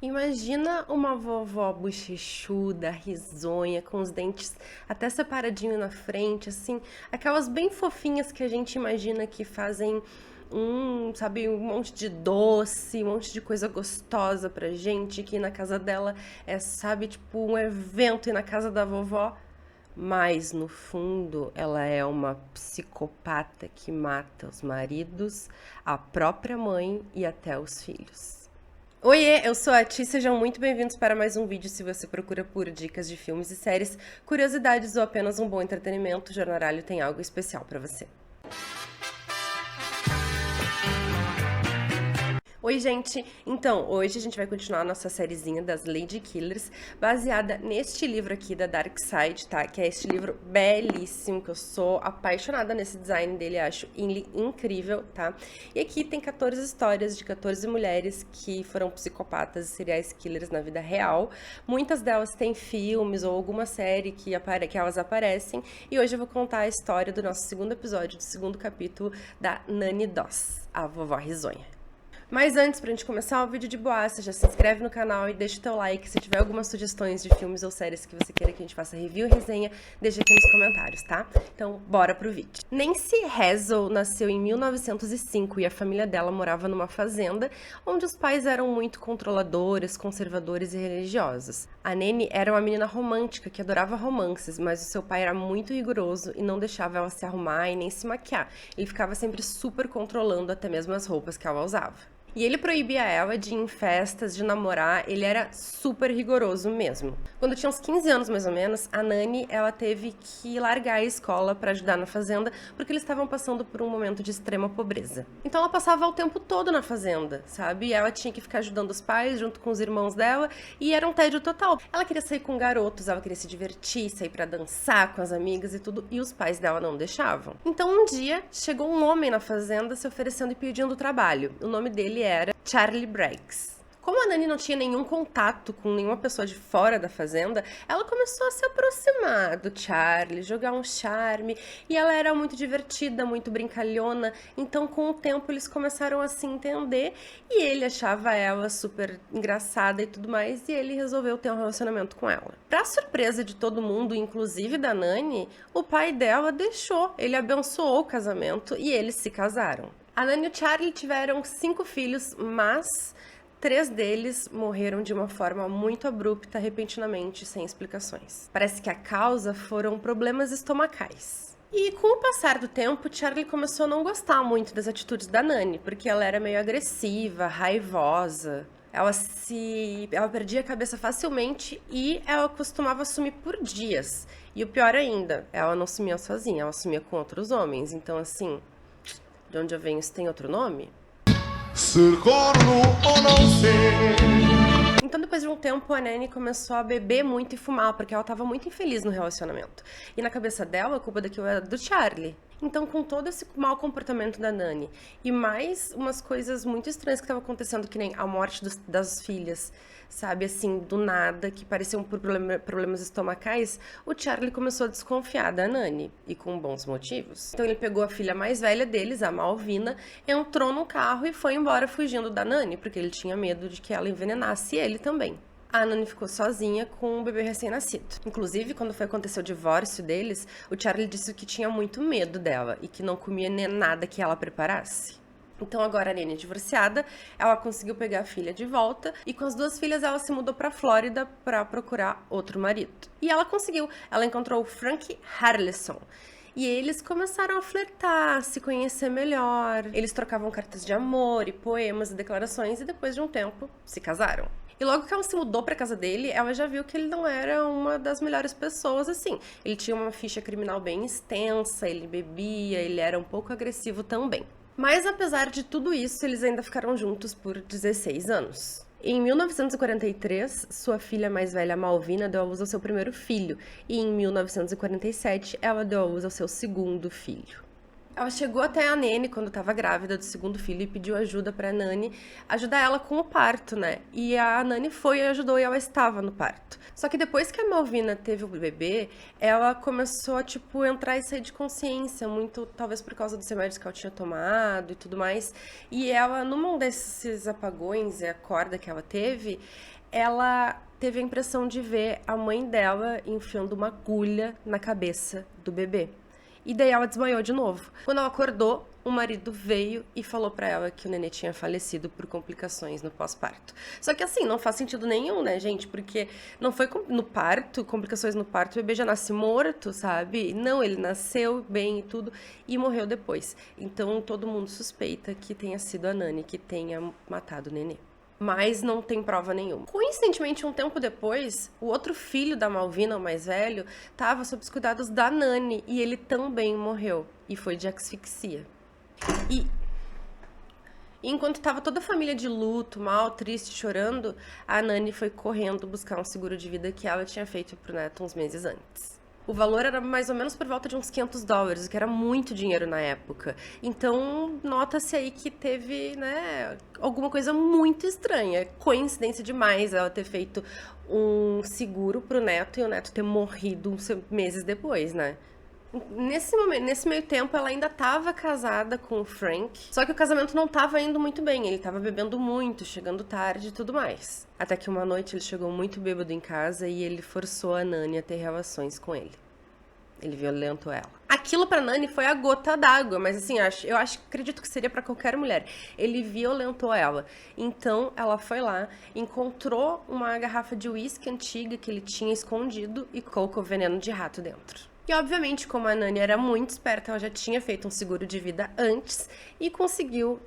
Imagina uma vovó bochechuda, risonha, com os dentes até separadinho na frente, assim, aquelas bem fofinhas que a gente imagina que fazem sabe, um monte de doce, um monte de coisa gostosa pra gente, que na casa dela é, sabe, tipo um evento e na casa da vovó. Mas no fundo, ela é uma psicopata que mata os maridos, a própria mãe e até os filhos. Oiê, eu sou a Ti, sejam muito bem-vindos para mais um vídeo. Se você procura por dicas de filmes e séries, curiosidades ou apenas um bom entretenimento, o Jornalhalo tem algo especial para você. Oi, gente! Então, hoje a gente vai continuar a nossa sériezinha das Lady Killers, baseada neste livro aqui da Dark Side, tá? Que é este livro belíssimo, que eu sou apaixonada nesse design dele, acho ele incrível, tá? E aqui tem 14 histórias de 14 mulheres que foram psicopatas e serial killers na vida real. Muitas delas têm filmes ou alguma série que elas aparecem, e hoje eu vou contar a história do nosso segundo episódio, do segundo capítulo da Nanny Doss, a vovó risonha. Mas antes, pra gente começar o vídeo de boassa, já se inscreve no canal e deixa o teu like. Se tiver algumas sugestões de filmes ou séries que você queira que a gente faça review e resenha, deixa aqui nos comentários, tá? Então, bora pro vídeo. Nancy Hazel nasceu em 1905 e a família dela morava numa fazenda, onde os pais eram muito controladores, conservadores e religiosos. A Nanny era uma menina romântica que adorava romances, mas o seu pai era muito rigoroso e não deixava ela se arrumar e nem se maquiar. Ele ficava sempre super controlando até mesmo as roupas que ela usava. E ele proibia ela de ir em festas, de namorar, ele era super rigoroso mesmo. Quando tinha uns 15 anos mais ou menos, a Nanny, ela teve que largar a escola para ajudar na fazenda, porque eles estavam passando por um momento de extrema pobreza. Então ela passava o tempo todo na fazenda, sabe? E ela tinha que ficar ajudando os pais, junto com os irmãos dela, e era um tédio total. Ela queria sair com garotos, ela queria se divertir, sair para dançar com as amigas e tudo, e os pais dela não deixavam. Então um dia, chegou um homem na fazenda se oferecendo e pedindo trabalho. O nome dele era Charlie Briggs. Como a Nanny não tinha nenhum contato com nenhuma pessoa de fora da fazenda, ela começou a se aproximar do Charlie, jogar um charme, e ela era muito divertida, muito brincalhona, então com o tempo eles começaram a se entender, e ele achava ela super engraçada e tudo mais, e ele resolveu ter um relacionamento com ela. Pra surpresa de todo mundo, inclusive da Nanny, o pai dela deixou, ele abençoou o casamento e eles se casaram. A Nanny e o Charlie tiveram 5 filhos, mas 3 deles morreram de uma forma muito abrupta, repentinamente, sem explicações. Parece que a causa foram problemas estomacais. E com o passar do tempo, Charlie começou a não gostar muito das atitudes da Nanny, porque ela era meio agressiva, raivosa. Ela perdia a cabeça facilmente e ela costumava sumir por dias. E o pior ainda, ela não sumia sozinha, ela sumia com outros homens. Então, assim, de onde eu venho, isso tem outro nome? Ser corno ou não ser. Então, depois de um tempo, a Nanny começou a beber muito e fumar, porque ela estava muito infeliz no relacionamento. E na cabeça dela, a culpa daquilo era do Charlie. Então, com todo esse mau comportamento da Nanny e mais umas coisas muito estranhas que estavam acontecendo, que nem a morte das filhas, sabe, assim, do nada, que pareciam por problemas estomacais, o Charlie começou a desconfiar da Nanny, e com bons motivos. Então ele pegou a filha mais velha deles, a Malvina, entrou no carro e foi embora fugindo da Nanny, porque ele tinha medo de que ela envenenasse ele também. A Nanny ficou sozinha com um bebê recém-nascido. Inclusive, quando foi acontecer o divórcio deles, o Charlie disse que tinha muito medo dela e que não comia nem nada que ela preparasse. Então agora a Nanny divorciada, ela conseguiu pegar a filha de volta e com as 2 filhas ela se mudou para Flórida para procurar outro marido. E ela conseguiu, ela encontrou o Frank Harrelson. E eles começaram a flertar, se conhecer melhor. Eles trocavam cartas de amor e poemas e declarações e depois de um tempo se casaram. E logo que ela se mudou pra casa dele, ela já viu que ele não era uma das melhores pessoas, assim. Ele tinha uma ficha criminal bem extensa, ele bebia, ele era um pouco agressivo também. Mas apesar de tudo isso, eles ainda ficaram juntos por 16 anos. Em 1943, sua filha mais velha, Malvina, deu à luz ao seu primeiro filho. E em 1947, ela deu à luz ao seu segundo filho. Ela chegou até a Nanny quando estava grávida do segundo filho e pediu ajuda para a Nanny ajudar ela com o parto, né? E a Nanny foi e ajudou e ela estava no parto. Só que depois que a Malvina teve o bebê, ela começou a, tipo, entrar e sair de consciência, muito, talvez por causa dos remédios que ela tinha tomado e tudo mais. E ela, num desses apagões e acorda que ela teve a impressão de ver a mãe dela enfiando uma agulha na cabeça do bebê. E daí ela desmaiou de novo. Quando ela acordou, o marido veio e falou pra ela que o nenê tinha falecido por complicações no pós-parto. Só que assim, não faz sentido nenhum, né, gente? Porque não foi no parto, complicações no parto, o bebê já nasce morto, sabe? Não, ele nasceu bem e tudo e morreu depois. Então todo mundo suspeita que tenha sido a Nani que tenha matado o nenê. Mas não tem prova nenhuma. Coincidentemente, um tempo depois, o outro filho da Malvina, o mais velho, estava sob os cuidados da Nani e ele também morreu. E foi de asfixia. E enquanto estava toda a família de luto, mal, triste, chorando, a Nani foi correndo buscar um seguro de vida que ela tinha feito pro neto uns meses antes. O valor era mais ou menos por volta de uns $500, o que era muito dinheiro na época. Então, nota-se aí que teve, né, alguma coisa muito estranha. Coincidência demais ela ter feito um seguro pro neto e o neto ter morrido uns meses depois, né? Nesse meio tempo, ela ainda estava casada com o Frank, só que o casamento não estava indo muito bem, ele estava bebendo muito, chegando tarde e tudo mais. Até que uma noite ele chegou muito bêbado em casa e ele forçou a Nani a ter relações com ele. Ele violentou ela. Aquilo pra Nani foi a gota d'água, mas assim, acredito que seria pra qualquer mulher. Ele violentou ela. Então, ela foi lá, encontrou uma garrafa de uísque antiga que ele tinha escondido e colocou veneno de rato dentro. E, obviamente, como a Nani era muito esperta, ela já tinha feito um seguro de vida antes e conseguiu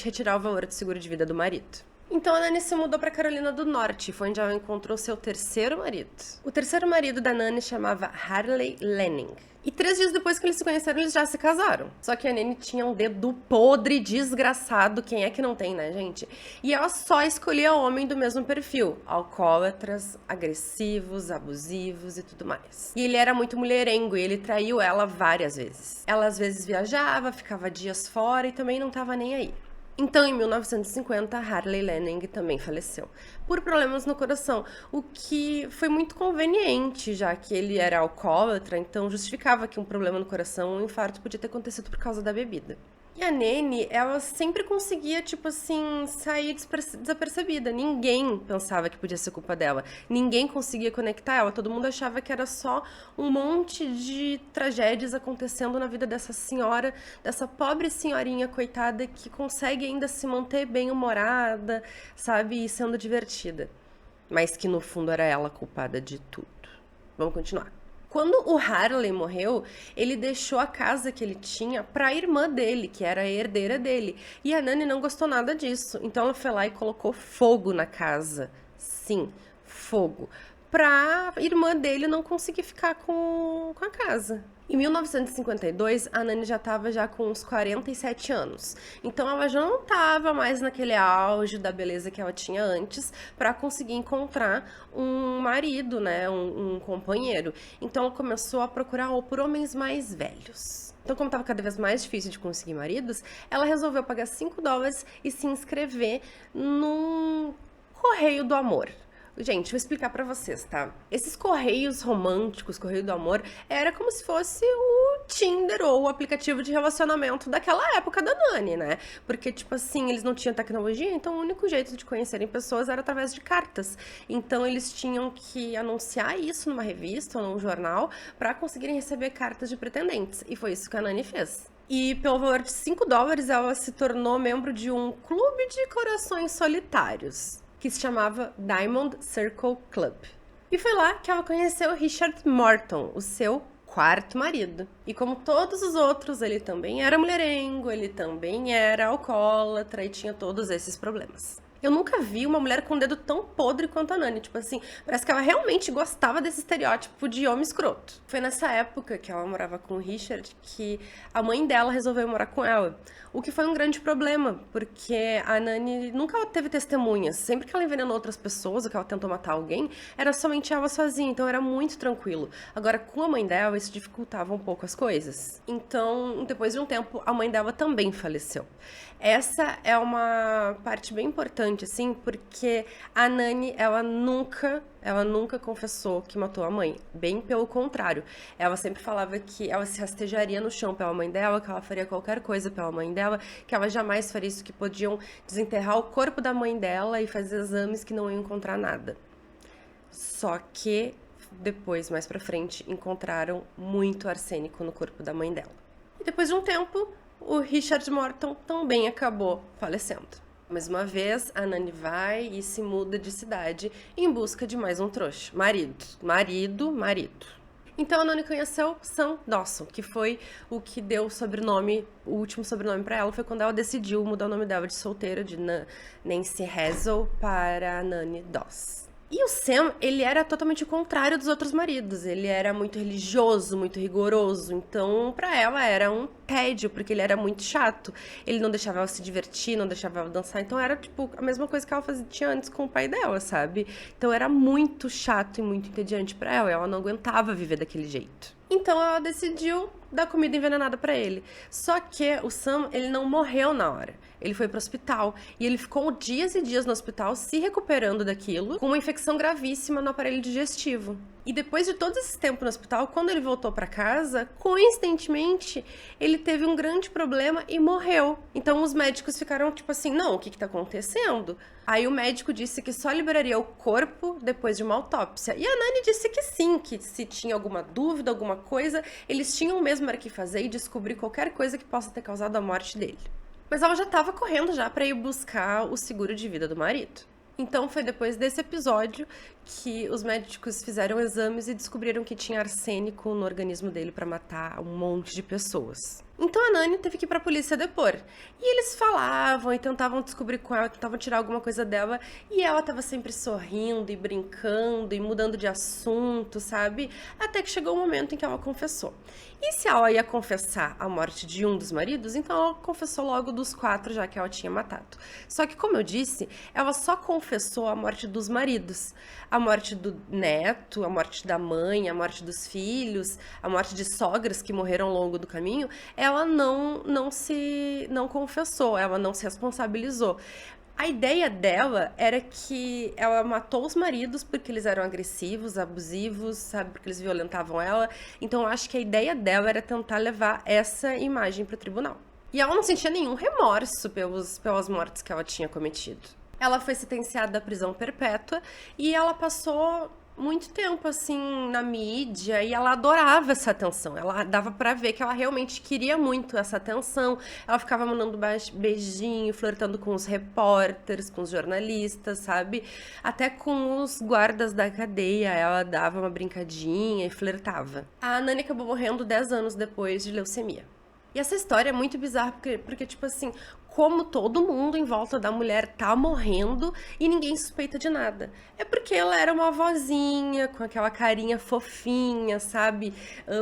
retirar o valor do seguro de vida do marido. Então a Nani se mudou para Carolina do Norte, foi onde ela encontrou seu terceiro marido. O terceiro marido da Nani chamava Harley Lanning. E 3 dias depois que eles se conheceram, eles já se casaram. Só que a Nani tinha um dedo podre, desgraçado. Quem é que não tem, né, gente? E ela só escolhia homem do mesmo perfil. Alcoólatras, agressivos, abusivos e tudo mais. E ele era muito mulherengo e ele traiu ela várias vezes. Ela às vezes viajava, ficava dias fora e também não tava nem aí. Então, em 1950, Harley Lanning também faleceu por problemas no coração, o que foi muito conveniente, já que ele era alcoólatra, então justificava que um problema no coração, um infarto, podia ter acontecido por causa da bebida. E a Nani, ela sempre conseguia, tipo assim, sair desapercebida. Ninguém pensava que podia ser culpa dela. Ninguém conseguia conectar ela. Todo mundo achava que era só um monte de tragédias acontecendo na vida dessa senhora, dessa pobre senhorinha coitada que consegue ainda se manter bem-humorada, sabe, e sendo divertida. Mas que no fundo era ela culpada de tudo. Vamos continuar. Quando o Harley morreu, ele deixou a casa que ele tinha para a irmã dele, que era a herdeira dele. E a Nani não gostou nada disso. Então ela foi lá e colocou fogo na casa. Sim, fogo. Pra irmã dele não conseguir ficar com a casa. Em 1952, a Nani já estava com uns 47 anos. Então ela já não estava mais naquele auge da beleza que ela tinha antes para conseguir encontrar um marido, né, um companheiro. Então ela começou a procurar por homens mais velhos. Então, como estava cada vez mais difícil de conseguir maridos, ela resolveu pagar $5 e se inscrever num correio do amor. Gente, vou explicar pra vocês, tá? Esses correios românticos, correio do amor, era como se fosse o Tinder ou o aplicativo de relacionamento daquela época da Nani, né? Porque, tipo assim, eles não tinham tecnologia, então o único jeito de conhecerem pessoas era através de cartas. Então, eles tinham que anunciar isso numa revista ou num jornal pra conseguirem receber cartas de pretendentes. E foi isso que a Nani fez. E pelo valor de $5, ela se tornou membro de um clube de corações solitários, que se chamava Diamond Circle Club. E foi lá que ela conheceu Richard Morton, o seu quarto marido. E como todos os outros, ele também era mulherengo, ele também era alcoólatra e tinha todos esses problemas. Eu nunca vi uma mulher com o dedo tão podre quanto a Nani. Tipo assim, parece que ela realmente gostava desse estereótipo de homem escroto. Foi nessa época que ela morava com o Richard que a mãe dela resolveu morar com ela. O que foi um grande problema, porque a Nani nunca teve testemunhas. Sempre que ela envenenou outras pessoas, ou que ela tentou matar alguém, era somente ela sozinha, então era muito tranquilo. Agora, com a mãe dela, isso dificultava um pouco as coisas. Então, depois de um tempo, a mãe dela também faleceu. Essa é uma parte bem importante interessante, assim, porque a Nani, ela nunca confessou que matou a mãe. Bem pelo contrário. Ela sempre falava que ela se rastejaria no chão pela mãe dela, que ela faria qualquer coisa pela mãe dela, que ela jamais faria isso, que podiam desenterrar o corpo da mãe dela e fazer exames que não iam encontrar nada. Só que depois, mais pra frente, encontraram muito arsênico no corpo da mãe dela. E depois de um tempo, o Richard Morton também acabou falecendo. Mais uma vez, a Nani vai e se muda de cidade em busca de mais um trouxa. Marido. Então a Nani conheceu Sam Dawson, que foi o que deu o último sobrenome para ela, foi quando ela decidiu mudar o nome dela de solteira, de Nancy Hazel, para Nani Doss. E o Sam, ele era totalmente o contrário dos outros maridos. Ele era muito religioso, muito rigoroso. Então, pra ela, era um tédio, porque ele era muito chato. Ele não deixava ela se divertir, não deixava ela dançar. Então, era, tipo, a mesma coisa que ela fazia antes com o pai dela, sabe? Então, era muito chato e muito entediante pra ela. Ela não aguentava viver daquele jeito. Então, ela decidiu dar comida envenenada pra ele. Só que o Sam, ele não morreu na hora. Ele foi pro hospital e ele ficou dias e dias no hospital se recuperando daquilo, com uma infecção gravíssima no aparelho digestivo. E depois de todo esse tempo no hospital, quando ele voltou pra casa, coincidentemente, ele teve um grande problema e morreu. Então os médicos ficaram tipo assim, não, o que tá acontecendo? Aí o médico disse que só liberaria o corpo depois de uma autópsia. E a Nani disse que sim, que se tinha alguma dúvida, alguma coisa, eles tinham mesmo era que fazer e descobrir qualquer coisa que possa ter causado a morte dele. Mas ela já estava correndo já para ir buscar o seguro de vida do marido. Então foi depois desse episódio que os médicos fizeram exames e descobriram que tinha arsênico no organismo dele para matar um monte de pessoas. Então a Nani teve que ir pra polícia depor. E eles falavam e tentavam descobrir com ela, tentavam tirar alguma coisa dela. E ela tava sempre sorrindo e brincando e mudando de assunto, sabe? Até que chegou o momento em que ela confessou. E se ela ia confessar a morte de um dos maridos, então ela confessou logo dos 4 já que ela tinha matado. Só que, como eu disse, ela só confessou a morte dos maridos. A morte do neto, a morte da mãe, a morte dos filhos, a morte de sogras que morreram ao longo do caminho, ela não confessou, ela não se responsabilizou. A ideia dela era que ela matou os maridos porque eles eram agressivos, abusivos, sabe, porque eles violentavam ela. Então eu acho que a ideia dela era tentar levar essa imagem para o tribunal. E ela não sentia nenhum remorso pelas mortes que ela tinha cometido. Ela foi sentenciada à prisão perpétua e ela passou muito tempo, assim, na mídia, e ela adorava essa atenção. Ela dava pra ver que ela realmente queria muito essa atenção. Ela ficava mandando beijinho, flertando com os repórteres, com os jornalistas, sabe? Até com os guardas da cadeia, ela dava uma brincadinha e flertava. A Nani acabou morrendo 10 anos depois de leucemia. E essa história é muito bizarra, porque tipo assim, como todo mundo em volta da mulher tá morrendo e ninguém suspeita de nada. É porque ela era uma vozinha, com aquela carinha fofinha, sabe?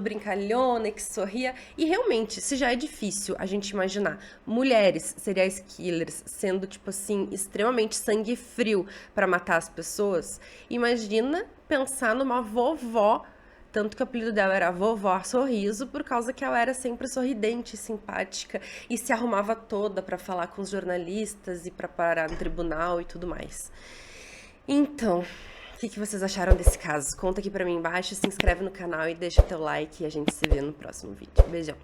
Brincalhona, que sorria. E realmente, se já é difícil a gente imaginar mulheres serial killers sendo, tipo assim, extremamente sangue frio pra matar as pessoas, imagina pensar numa vovó. Tanto que o apelido dela era Vovó Sorriso, por causa que ela era sempre sorridente, simpática e se arrumava toda para falar com os jornalistas e para parar no tribunal e tudo mais. Então, o que vocês acharam desse caso? Conta aqui para mim embaixo, se inscreve no canal e deixa teu like e a gente se vê no próximo vídeo. Beijão!